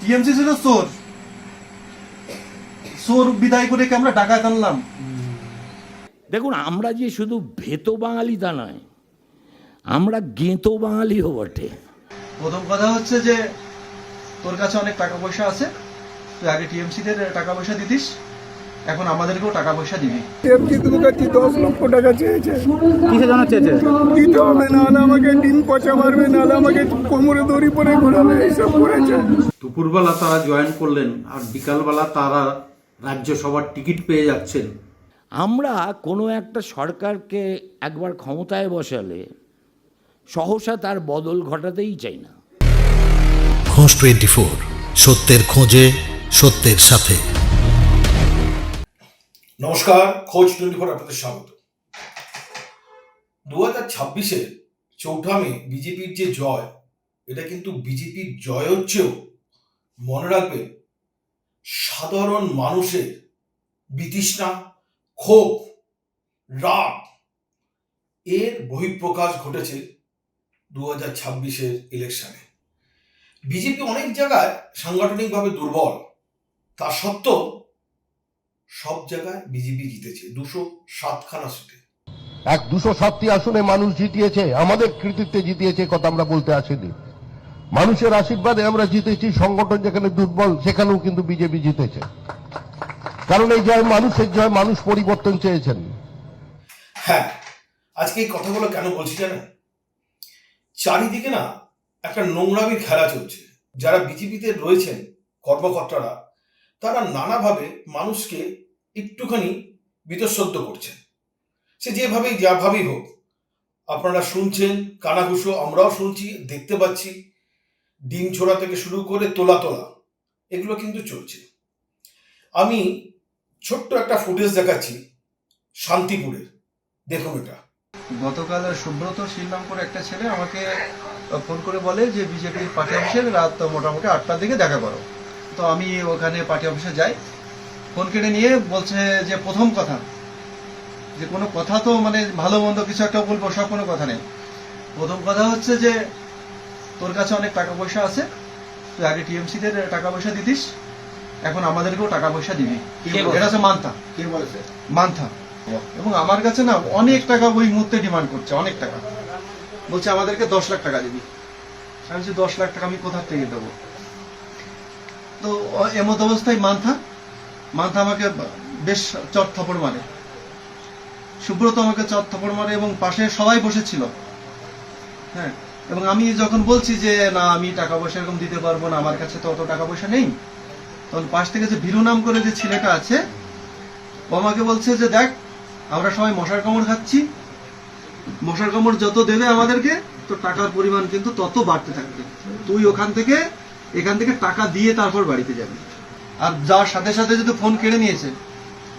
TMC ছিল চোর, চোর বিদায় করে কি আমরা ডাকাত আনলাম? দেখুন, আমরা যে শুধু ভেতো বাঙালি তা নয়, আমরা গেঁতো বাঙালিও বটে। প্রথম কথা হচ্ছে যে তোর কাছে অনেক টাকা পয়সা আছে, তুই আগে টিএমসিদের টাকা পয়সা দিতিস, এখন আমাদেরকেও টাকা পয়সা দিবি। টিএমসি কাছে 10 লক্ষ টাকা চেয়েছে। কিসের জন্য চেয়েছে? দিতে হবে, নাহলে আমাকে ডিম পচা মারবে, নাহলে আমাকে কোমরে দড়ি পরে ঘোরাবে, এইসব করেছে। দুপুরবেলা তারা জয়েন করলেন আর বিকালবেলা তারা রাজ্যসভার টিকিট পেয়ে যাচ্ছেন। আমরা কোনো একটা সরকারকে একবার ক্ষমতায় বসালে সহসা তার বদল ঘটাতেই চাই না। খোঁজ 24, সত্যের খোঁজে, সত্যের সাথে। নমস্কার, খোঁজ 24 আপনাদের স্বাগত। 2026-এ 4 মে বিজেপির যে জয়, এটা কিন্তু বিজেপির জয় হচ্ছেও, মনে রাখবেন, সাধারণ মানুষের বিতৃষ্ণা, ক্ষোভ, রাগ এর বহিঃপ্রকাশ ঘটেছে 2026-এর ইলেকশনে। বিজেপি অনেক জায়গায় সাংগঠনিকভাবে দুর্বল, তা সত্ত্বেও সব জায়গায় বিজেপি জিতেছে 207খানা সিটে। 207টি আসনে মানুষ জিতিয়েছে, আমাদের কৃতিত্বে জিতিয়েছে, কথা আমরা বলতে আসিনি। মানুষের আশীর্বাদে আমরা জিতেছি। সংগঠন যেখানে দুর্বল সেখানেও কিন্তু বিজেপি জিতেছে, কারণ এই জয় মানুষের জয়, মানুষ পরিবর্তন চেয়েছেন। হ্যাঁ, আজকে এই কথাগুলো কেন বলছি জানেন? চারিদিকে না একটা নোংরামির খেলা চলছে। যারা বিজেপিতে রয়েছেন কর্মকর্তারা, তারা নানাভাবে মানুষকে একটুখানি বীতশ্রদ্ধ করছেন। সে যেভাবেই যাভাবেই হোক, আপনারা শুনছেন, কানাঘুষো আমরাও শুনছি, দেখতে পাচ্ছি। ডিম ছোড়া থেকে শুরু করে তোলা এগুলো কিন্তু চলছে। আমি ছোট্ট একটা ফুটেজ দেখাচ্ছি শান্তিপুরের, দেখুন এটা। গতকাল সুব্রত শীল নাম করে একটা ছেলে আমাকে ফোন করে বলে যে বিজেপির পার্টি অফিসে রাত মোটামুটি 8টার দিকে দেখা করো। তো আমি ওখানে পার্টি অফিসে যাই, ফোন কেটে নিয়ে বলছে যে প্রথম কথা, যে কোনো কথা তো মানে ভালো মন্দ কিছু একটা বলবো, সব কোনো কথা নেই। প্রথম কথা হচ্ছে যে তোর কাছে অনেক টাকা পয়সা আছে, তুই আগে টিএমসিদের টাকা পয়সা দিতিস, এখন আমাদেরকেও টাকা পয়সা দিবি। এটা হচ্ছে মান্থা। কে বলেছে? মান্থা। এবং আমার কাছে না অনেক টাকা ওই মুহূর্তে ডিমান্ড করছে, অনেক টাকা বলছে আমাদেরকে 10 লাখ টাকা দিবি। আমি বলছি 10 লাখ টাকা আমি কোথা থেকে দেবো? তো এমত অবস্থায় মান্থা আমাকে বেশ চট থাপড় মারে, সুব্রত আমাকে চট থাপড় মারে এবং পাশে সবাই বসেছিল। হ্যাঁ, এবং আমি যখন বলছি যে না আমি টাকা পয়সা এরকম দিতে পারবো না, আমার কাছে তো অত টাকা পয়সা নেই, তখন পাশ থেকে যে ভীরু নাম করে যে ছেলেটা আছে, ও আমাকে বলছে যে দেখ, আমরা সবাই মশার কামড় খাচ্ছি, মশার কামড় যত দেবে আমাদেরকে, তো টাকার পরিমাণ কিন্তু তত বাড়তে থাকবে। তুই এখান থেকে টাকা দিয়ে তারপর বাড়িতে যাবি। আর যাওয়ার সাথে সাথে যদি ফোন কেড়ে নিয়েছে,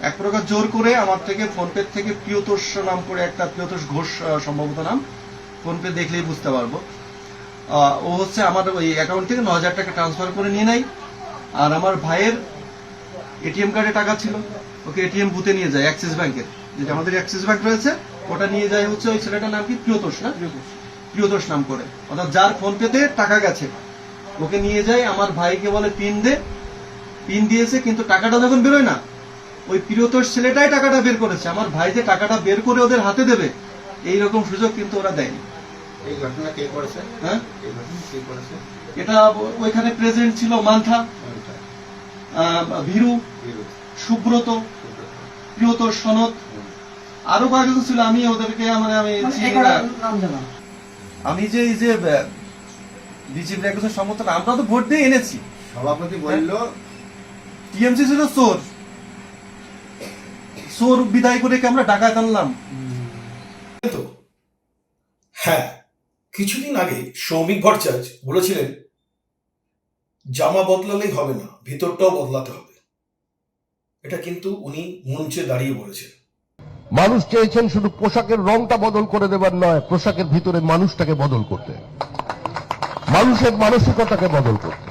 এক প্রকার জোর করে আমার থেকে ফোনপে থেকে প্রিয়তোষ নাম করে একটা, প্রিয়তোষ ঘোষ সম্ভবত নাম, ফোনপে দেখলেই বুঝতে পারবো। ও হচ্ছে আমার ওই অ্যাকাউন্ট থেকে 9,000 টাকা ট্রান্সফার করে নিয়ে নেয়। আর আমার ভাইয়ের এটিএম কার্ডে টাকা ছিল, ওকে এটিএম বুথে নিয়ে যায়, অ্যাক্সিস ব্যাংকের, যেটা আমাদের অ্যাক্সিস ব্যাংক রয়েছে, ওটা নিয়ে যায় হচ্ছে ওই ছেলেটার নাম কি, প্রিয়তোষ না, প্রিয়তোষ নাম করে, অর্থাৎ যার ফোন পেতে টাকা গেছে, ওকে নিয়ে যায়। আমার ভাইকে বলে পিন দে, পিন দিয়েছে, কিন্তু টাকাটা যখন বেরোয় না, ওই প্রিয়তোষ ছেলেটাই টাকাটা বের করেছে। আমার ভাই যে টাকাটা বের করে ওদের হাতে দেবে, এইরকম সুযোগ কিন্তু ওরা দেয়নি। এই ঘটনা কে করেছে? হ্যাঁ, এই ঘটনা কে করেছে? এটা ওইখানে প্রেজেন্ট ছিল মান্থা, ভীরু, সুব্রত, প্রিয়তোষ, সনদ, আরো কয়েকজন ছিল। আমি ওদেরকে আমি যে এই যে বিজেপি একজন সমর্থন, আমরা তো ভোট দিয়ে এনেছি। সভাপতি বলল টিএমসি ছিল চোর, চোর বিদায় করে কি আমরা ডাকাত আনলাম? তো হ্যাঁ, কিছুদিন আগে সৌমিক ভট্টাচার্য বলেছিলেন জামা বদলালেই হবে না, ভিতরটাও বদলাতে হবে। এটা কিন্তু উনি মঞ্চে দাঁড়িয়ে বলেছেন। মানুষ চেয়েছেন শুধু পোশাকের রংটা বদল করে দেবার নয়, পোশাকের ভিতরে মানুষটাকে বদল করতে, মানুষের মানসিকতাকে বদল করতে।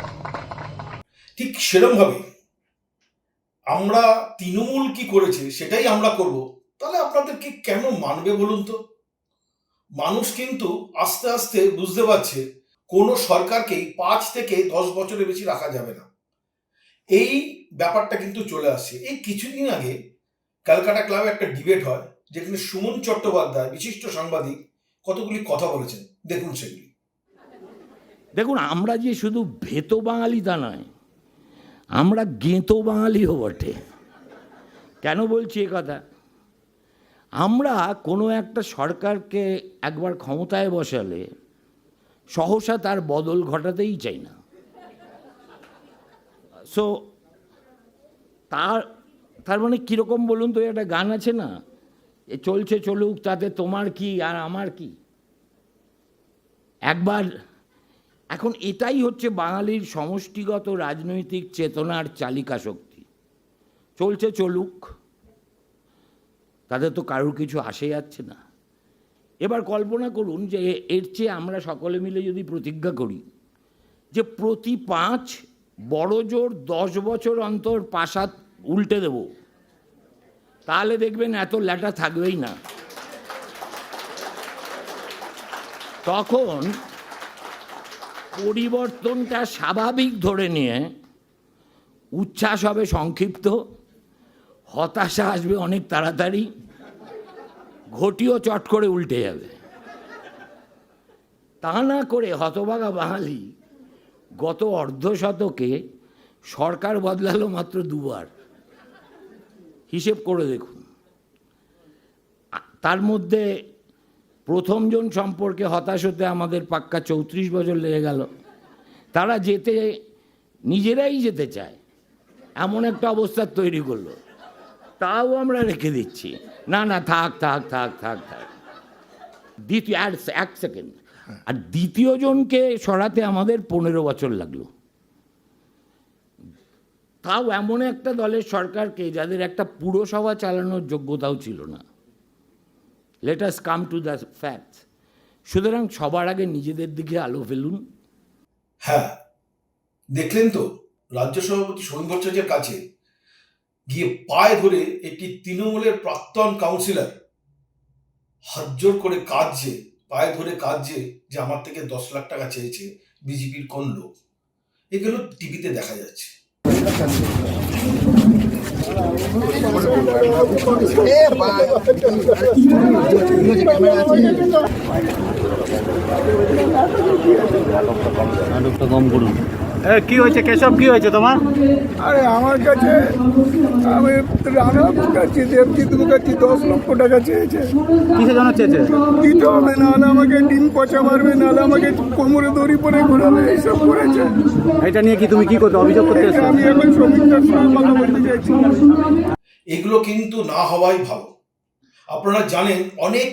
ঠিক সেরকম ভাবে আমরা তৃণমূল কি করেছে সেটাই আমরা করব, তাহলে আপনাদেরকে কেন মানবে বলুন তো? মানুষ কিন্তু আস্তে আস্তে বুঝতে পারছে কোনো সরকারকেই 5 থেকে 10 বছরের বেশি রাখা যাবে না, এই ব্যাপারটা কিন্তু চলে আসছে। এই কিছুদিন আগে ক্যালকাটা ক্লাবে একটা ডিবেট হয়, যেখানে সুমন চট্টোপাধ্যায় বিশিষ্ট সাংবাদিক কতগুলি কথা বলেছেন, দেখুন সেগুলি। দেখুন, আমরা যে শুধু ভেতো বাঙালি তা নয়, আমরা গেঁতো বাঙালিও বটে। কেন বলছি এ কথা? আমরা কোনো একটা সরকারকে একবার ক্ষমতায় বসালে সহসা তার বদল ঘটাতেই চাই না। সো তার মানে কীরকম বলুন তো? একটা গান আছে না, এ চলছে চলুক তাতে তোমার কি আর আমার কি। একবার এখন এটাই হচ্ছে বাঙালির সমষ্টিগত রাজনৈতিক চেতনার চালিকা শক্তি। চলছে চলুক, তাদের তো কারোর কিছু আসে যাচ্ছে না। এবার কল্পনা করুন যে এর চেয়ে আমরা সকলে মিলে যদি প্রতিজ্ঞা করি যে প্রতি 5 বড় জোর 10 বছর অন্তর প্রাসাদ উল্টে দেব, তাহলে দেখবেন এত ল্যাটা থাকবেই না। তখন পরিবর্তনটা স্বাভাবিক ধরে নিয়ে উচ্ছ্বাস হবে সংক্ষিপ্ত, হতাশা আসবে অনেক তাড়াতাড়ি, ঘটিও চট করে উল্টে যাবে। তা না করে হতভাগা বাঙালি গত অর্ধশতকে সরকার বদলালো মাত্র 2 বার। হিসেব করে দেখুন। তার মধ্যে প্রথমজন সম্পর্কে হতাশ হতে আমাদের পাক্কা 34 বছর লেগে গেল। তারা নিজেরাই যেতে চায় এমন একটা অবস্থা তৈরি করলো, তাও আমরা রেখে দিচ্ছি। না না, থাক থাক থাক থাক থাক। দ্বিতীয় আর 1 সেকেন্ড, আর দ্বিতীয় জনকে সরাতে আমাদের 15 বছর লাগলো। তাও এমন একটা দলের সরকারকে যাদের একটা পুরসভা চালানোর যোগ্যতাও ছিল না। Let us come to the facts. সুতরাং সবার আগে নিজেদের দিকে আলো ফেলুন। হ্যাঁ, দেখলেন তো, রাজ্য সভাপতি সমীর ভট্টাচার্যের কাছে গিয়ে পায়ে ধরে একটি তৃণমূলের প্রাক্তন কাউন্সিলর হাত জোর করে কাঁদছে, পায়ে ধরে কাঁদছে যে আমার থেকে 10 লাখ টাকা চেয়েছে বিজেপির কোন লোক। এগুলো টিভিতে দেখা যাচ্ছে। কি হয়েছে কেশব, কি হয়েছে তোমার? আরে আমার কাছে আমি রানা মুখার্জি, দেবজিৎ মুখার্জি 10 লক্ষ টাকা চেয়েছে। কিসের জন্য চেয়েছে? দিতে হবে, নাহলে আমাকে ডিম পচা মারবে, নাহলে আমাকে কোমরে দড়ি পরে ঘোরাবে, এইসব করেছে। এটা নিয়ে কি তুমি কি করতে অভিযোগ করতে এসেছো? আমি এখন শ্রমিকদের সঙ্গে কথা বলতে চাইছি। এগুলো কিন্তু না হওয়াই ভালো। আপনারা জানেন অনেক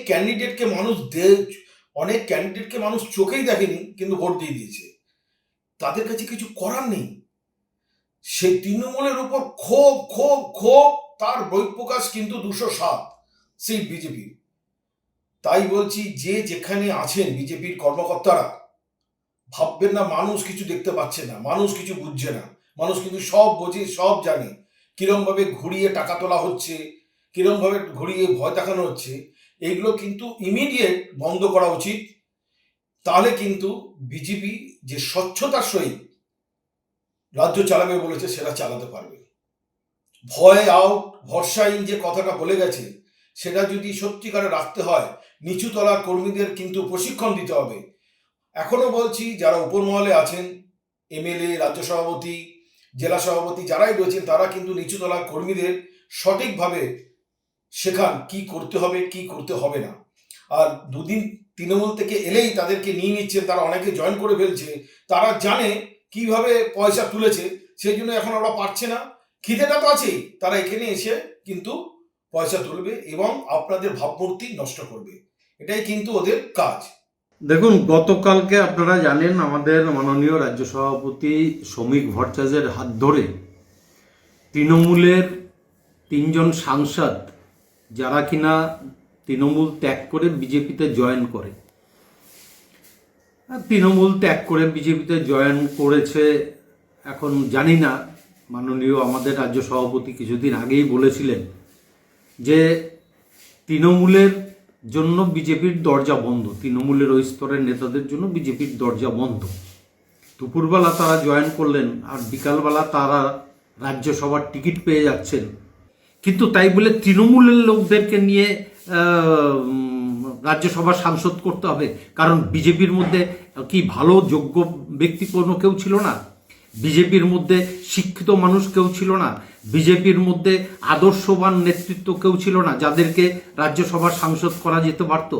ক্যান্ডিডেটকে মানুষ চোখেই দেখেনি, কিন্তু ভোট দিয়ে দিয়েছে। তাদের কাছে কিছু করার নেই। সেই তৃণমূলের উপর ক্ষোভ তার বহিঃপ্রকাশ কিন্তু 207 সেই বিজেপি। তাই বলছি, যে যেখানে আছেন বিজেপির কর্মকর্তারা, ভাববেন না মানুষ কিছু দেখতে পাচ্ছে না, মানুষ কিছু বুঝছে না। মানুষ কিন্তু সব বোঝে, সব জানে কিরম ভাবে ঘুরিয়ে টাকা তোলা হচ্ছে, কিরম ভাবে ঘুরিয়ে ভয় দেখানো হচ্ছে। এইগুলো কিন্তু ইমিডিয়েট বন্ধ করা উচিত। তাহলে কিন্তু বিজেপি যে স্বচ্ছতার সহিত রাজ্য চালাবে বলেছে সেটা চালাতে পারবে। ভয় আউট ভরসা ইন যে কথাটা বলে গেছে, সেটা যদি সত্যিকারে রাখতে হয়, নিচু তলার কর্মীদের কিন্তু প্রশিক্ষণ দিতে হবে। এখনো বলছি, যারা উপরমহলে আছেন, এমএলএ, রাজ্য সভাপতি, জেলা সভাপতি যারাই রয়েছেন, তারা কিন্তু নিচু তলার কর্মীদের সঠিকভাবে শেখান কি করতে হবে, কি করতে হবে না। আর 2 দিন তৃণমূল থেকে এলেই তাদেরকে নিয়ে নিচ্ছে, তারা অনেকে জয়েন করে ফেলছে। তারা জানে কিভাবে পয়সা তুলেছে, সেই জন্য এখন ওরা পারছে না। খিদেটা তো আছেই, তারা এখানে এসে কিন্তু পয়সা তুলবে এবং আপনাদের ভাবমূর্তি নষ্ট করবে। এটাই কিন্তু ওদের কাজ। দেখুন, গতকালকে আপনারা জানেন আমাদের মাননীয় রাজ্য সভাপতি সমীর ভট্টাচার্যের হাত ধরে তৃণমূলের 3 জন সাংসদ, যারা কিনা তৃণমূল ত্যাগ করে বিজেপিতে জয়েন করে, তৃণমূল ত্যাগ করে বিজেপিতে জয়েন করেছে। এখন জানি না, মাননীয় আমাদের রাজ্য সভাপতি কিছুদিন আগেই বলেছিলেন যে তৃণমূলের জন্য বিজেপির দরজা বন্ধ, তৃণমূলের ওই স্তরের নেতাদের জন্য বিজেপির দরজা বন্ধ। দুপুরবেলা তারা জয়েন করলেন আর বিকালবেলা তারা রাজ্যসভার টিকিট পেয়ে যাচ্ছেন। কিন্তু তাই বলে তৃণমূলের লোকদেরকে নিয়ে রাজ্যসভার সাংসদ করতে হবে? কারণ বিজেপির মধ্যে কি ভালো যোগ্য ব্যক্তি কোনো কেউ ছিল না? বিজেপির মধ্যে শিক্ষিত মানুষ কেউ ছিল না? বিজেপির মধ্যে আদর্শবান নেতৃত্ব কেউ ছিল না যাদেরকে রাজ্যসভার সাংসদ করা যেতে পারত?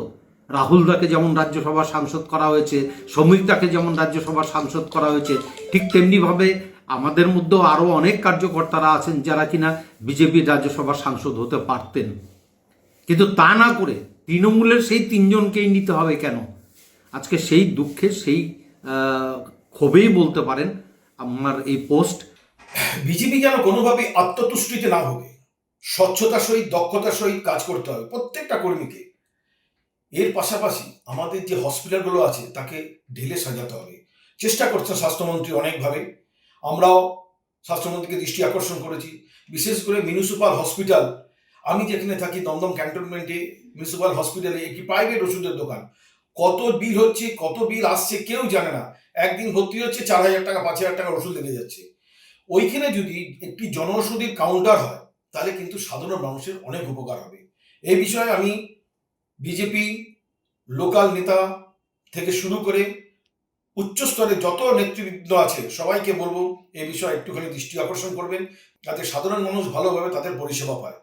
রাহুল দাকে যেমন রাজ্যসভার সাংসদ করা হয়েছে, শ্রমিক দাকে যেমন রাজ্যসভার সাংসদ করা হয়েছে, ঠিক তেমনিভাবে আমাদের মধ্যেও আরও অনেক কার্যকর্তারা আছেন যারা কিনা বিজেপির রাজ্যসভার সাংসদ হতে পারতেন। কিন্তু তা না করে তৃণমূলের সেই 3 জনকেই নিতে হবে কেন? আজকে সেই দুঃখে, সেই ক্ষোভেই বলতে পারেন আমার এই পোস্ট। বিজেপি যেন কোনোভাবেই আত্মতুষ্টিতে না ভোগে, স্বচ্ছতার সহিত দক্ষতার সহিত কাজ করতে হবে প্রত্যেকটা কর্মীকে। এর পাশাপাশি আমাদের যে হসপিটালগুলো আছে তাকে ঢেলে সাজাতে হবে। চেষ্টা করছেন স্বাস্থ্যমন্ত্রী অনেকভাবে, আমরাও স্বাস্থ্যমন্ত্রীকে দৃষ্টি আকর্ষণ করেছি। বিশেষ করে মিউনিসিপাল হসপিটাল, আমি যেখানে থাকি দমদম ক্যান্টনমেন্টে মিউনিসিপাল হসপিটালে একটি প্রাইভেট ওষুধের দোকান, কত বিল হচ্ছে, কত বিল আসছে কেউ জানে না। একদিন ভর্তি হচ্ছে 4,000 টাকা 5,000 টাকার ওষুধ লেগে যাচ্ছে। ওইখানে যদি একটি জনঔষধির কাউন্টার হয় তাহলে কিন্তু সাধারণ মানুষের অনেক উপকার হবে। এই বিষয়ে আমি বিজেপি লোকাল নেতা থেকে শুরু করে উচ্চস্তরে যত নেতৃবৃন্দ আছে সবাইকে বলবো এই বিষয়ে একটুখানি দৃষ্টি আকর্ষণ করবেন, যাতে সাধারণ মানুষ ভালোভাবে তাদের পরিষেবা পায়।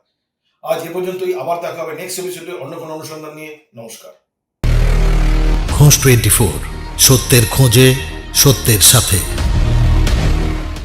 আজ এ পর্যন্তই, আবার দেখা হবে নেক্সট এপিসোডে অন্য কোনো অনুসন্ধান নিয়ে। নমস্কার। খোঁজ 24, সত্যের খোঁজে, সত্যের সাথে।